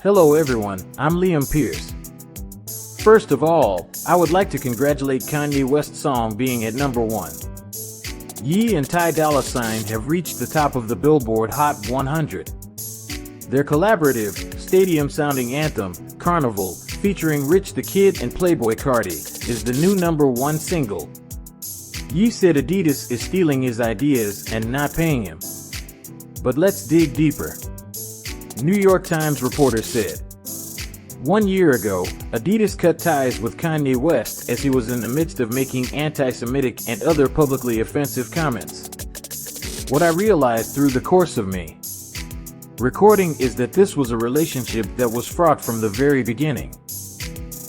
Hello everyone, I'm Liam Pierce. First of all, I would like to congratulate Kanye West's song being at number 1. Ye and Ty Dolla $ign have reached the top of the Billboard Hot 100. Their collaborative, stadium-sounding anthem, Carnival, featuring Rich the Kid and Playboi Carti, is the new number 1 single. Ye said Addias is stealing his ideas and not paying him. But let's dig deeper. New York Times reporter said, 1 year ago, Addias cut ties with Kanye West as he was in the midst of making anti-Semitic and other publicly offensive comments. What I realized through the course of me recording is that this was a relationship that was fraught from the very beginning.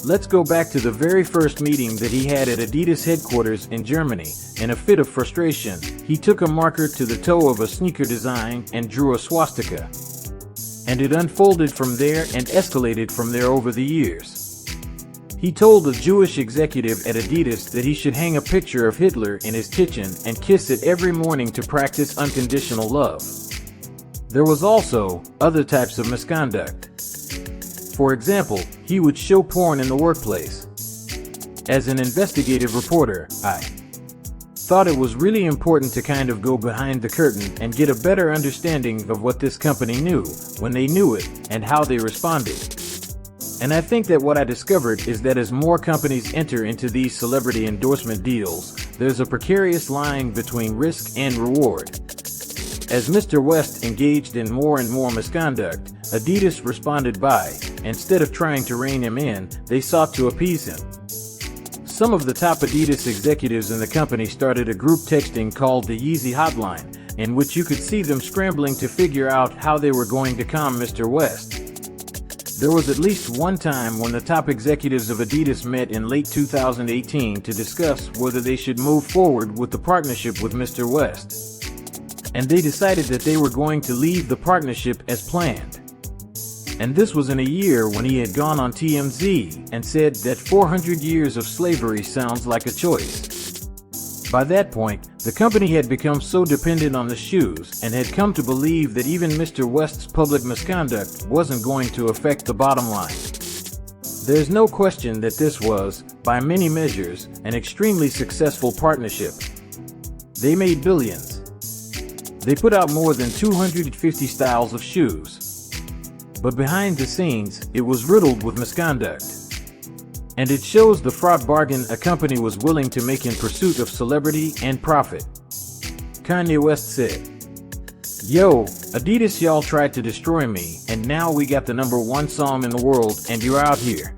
Let's go back to the very first meeting that he had at Addias headquarters in Germany. In a fit of frustration, he took a marker to the toe of a sneaker design and drew a swastika. And it unfolded from there and escalated from there over the years. He told a Jewish executive at Addias that he should hang a picture of Hitler in his kitchen and kiss it every morning to practice unconditional love. There was also other types of misconduct. For example, he would show porn in the workplace. As an investigative reporter, I thought it was really important to kind of go behind the curtain and get a better understanding of what this company knew, when they knew it, and how they responded. And I think that what I discovered is that as more companies enter into these celebrity endorsement deals, there's a precarious line between risk and reward. As Mr. West engaged in more and more misconduct, Addias responded by, instead of trying to rein him in, they sought to appease him. Some of the top Addias executives in the company started a group texting called the Yeezy hotline, in which you could see them scrambling to figure out how they were going to calm Mr. West. There was at least one time when the top executives of Addias met in late 2018 to discuss whether they should move forward with the partnership with Mr. West. And they decided that they were going to leave the partnership as planned. And this was in a year when he had gone on TMZ and said that 400 years of slavery sounds like a choice. By that point, the company had become so dependent on the shoes and had come to believe that even Mr. West's public misconduct wasn't going to affect the bottom line. There's no question that this was, by many measures, an extremely successful partnership. They made billions. They put out more than 250 styles of shoes. But behind the scenes, it was riddled with misconduct. And it shows the fraught bargain a company was willing to make in pursuit of celebrity and profit. Kanye West said, "Yo, Addias, y'all tried to destroy me, and now we got the number 1 song in the world and you're out here.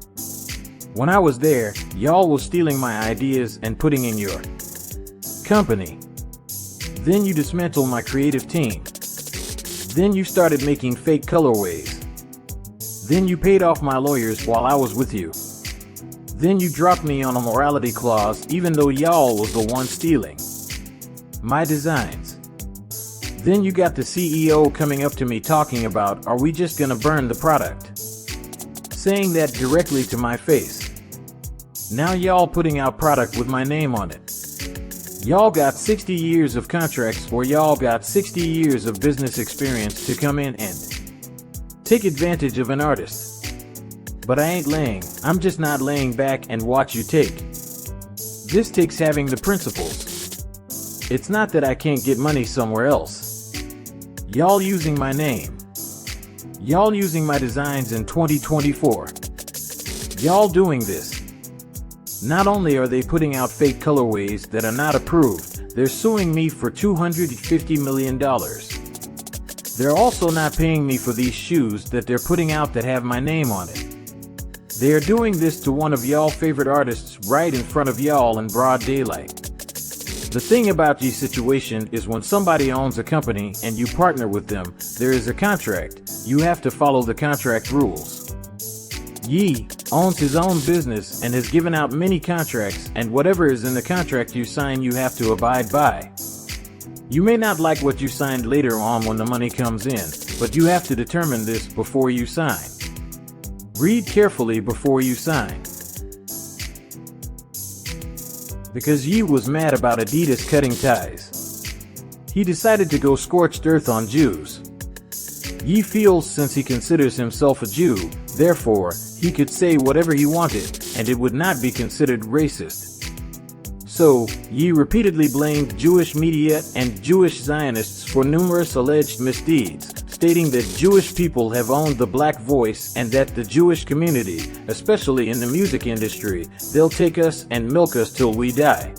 When I was there, y'all was stealing my ideas and putting in your company. Then you dismantled my creative team. Then you started making fake colorways. Then you paid off my lawyers while I was with you. Then you dropped me on a morality clause even though y'all was the one stealing my designs. Then you got the CEO coming up to me talking about, are we just gonna burn the product? Saying that directly to my face. Now y'all putting out product with my name on it. Y'all got 60 years of contracts or y'all got 60 years of business experience to come in and take advantage of an artist. But I ain't laying, I'm just not laying back and watch you take. This takes having the principles. It's not that I can't get money somewhere else. Y'all using my name. Y'all using my designs in 2024. Y'all doing this. Not only are they putting out fake colorways that are not approved, they're suing me for $250 million. They're also not paying me for these shoes that they're putting out that have my name on it. They are doing this to one of y'all favorite artists right in front of y'all in broad daylight. The thing about this situation is when somebody owns a company and you partner with them, there is a contract. You have to follow the contract rules. Ye owns his own business and has given out many contracts, and whatever is in the contract you sign you have to abide by. You may not like what you signed later on when the money comes in, but you have to determine this before you sign. Read carefully before you sign. Because Ye was mad about Addias cutting ties. He decided to go scorched earth on Jews. Ye feels since he considers himself a Jew, therefore, he could say whatever he wanted, and it would not be considered racist. So, Ye repeatedly blamed Jewish media and Jewish Zionists for numerous alleged misdeeds, stating that Jewish people have owned the black voice and that the Jewish community, especially in the music industry, they'll take us and milk us till we die.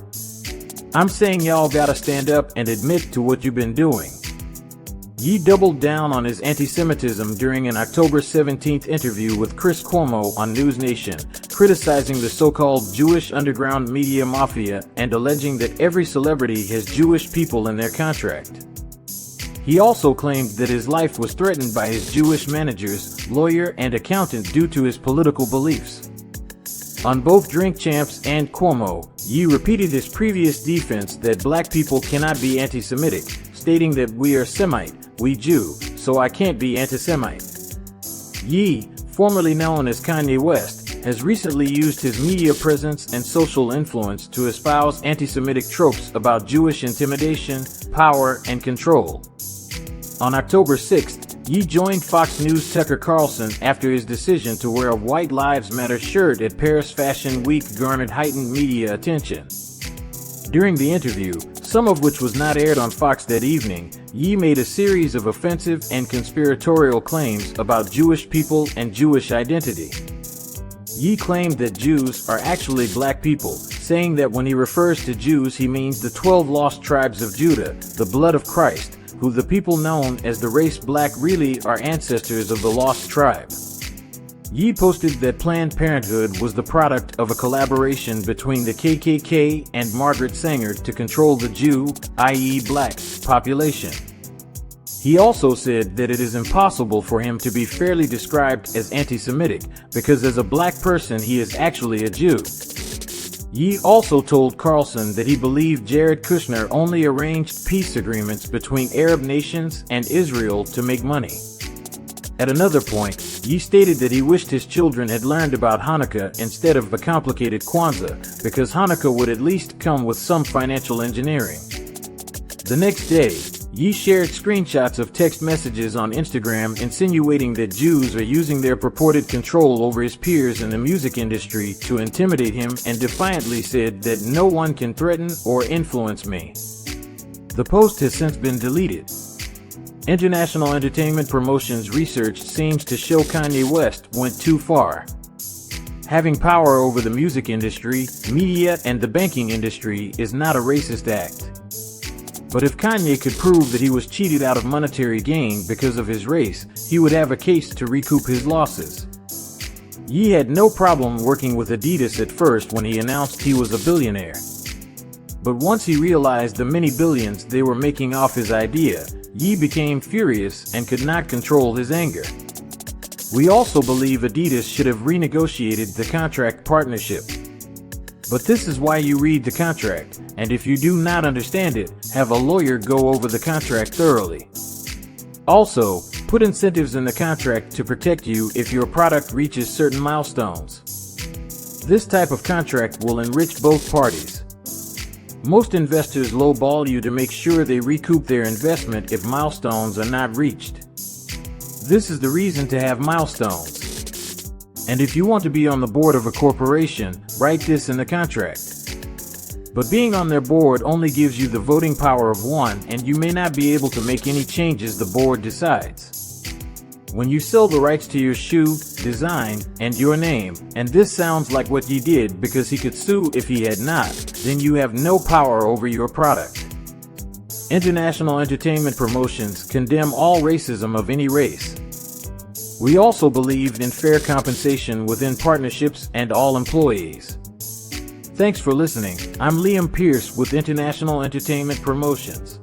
I'm saying y'all gotta stand up and admit to what you've been doing. Ye doubled down on his anti-Semitism during an October 17th interview with Chris Cuomo on News Nation, criticizing the so-called Jewish underground media mafia and alleging that every celebrity has Jewish people in their contract. He also claimed that his life was threatened by his Jewish managers, lawyer, and accountant due to his political beliefs. On both Drink Champs and Cuomo, Ye repeated his previous defense that black people cannot be anti-Semitic, stating that we are Semite, we Jew, so I can't be anti-Semite. Ye, formerly known as Kanye West, has recently used his media presence and social influence to espouse anti-Semitic tropes about Jewish intimidation, power, and control. On October 6th, Ye joined Fox News' Tucker Carlson after his decision to wear a White Lives Matter shirt at Paris Fashion Week garnered heightened media attention. During the interview, some of which was not aired on Fox that evening, Ye made a series of offensive and conspiratorial claims about Jewish people and Jewish identity. Ye claimed that Jews are actually black people, saying that when he refers to Jews he means the 12 lost tribes of Judah, the blood of Christ, who the people known as the race black really are ancestors of the lost tribe. Ye posted that Planned Parenthood was the product of a collaboration between the KKK and Margaret Sanger to control the Jew, i.e. black, population. He also said that it is impossible for him to be fairly described as anti-Semitic, because as a black person he is actually a Jew. Ye also told Carlson that he believed Jared Kushner only arranged peace agreements between Arab nations and Israel to make money. At another point, Ye stated that he wished his children had learned about Hanukkah instead of the complicated Kwanzaa, because Hanukkah would at least come with some financial engineering. The next day, Ye shared screenshots of text messages on Instagram insinuating that Jews are using their purported control over his peers in the music industry to intimidate him, and defiantly said that no one can threaten or influence me. The post has since been deleted. International Entertainment Promotions research seems to show Kanye West went too far. Having power over the music industry, media, and the banking industry is not a racist act. But if Kanye could prove that he was cheated out of monetary gain because of his race, he would have a case to recoup his losses. Ye had no problem working with Addias at first when he announced he was a billionaire. But once he realized the many billions they were making off his idea, Ye became furious and could not control his anger. We also believe Addias should have renegotiated the contract partnership. But this is why you read the contract, and if you do not understand it, have a lawyer go over the contract thoroughly. Also, put incentives in the contract to protect you if your product reaches certain milestones. This type of contract will enrich both parties. Most investors lowball you to make sure they recoup their investment if milestones are not reached. This is the reason to have milestones. And if you want to be on the board of a corporation, write this in the contract. But being on their board only gives you the voting power of one, and you may not be able to make any changes the board decides. When you sell the rights to your shoe, design, and your name, and this sounds like what Ye did because he could sue if he had not, then you have no power over your product. International Entertainment Promotions condemn all racism of any race. We also believe in fair compensation within partnerships and all employees. Thanks for listening. I'm Liam Pierce with International Entertainment Promotions.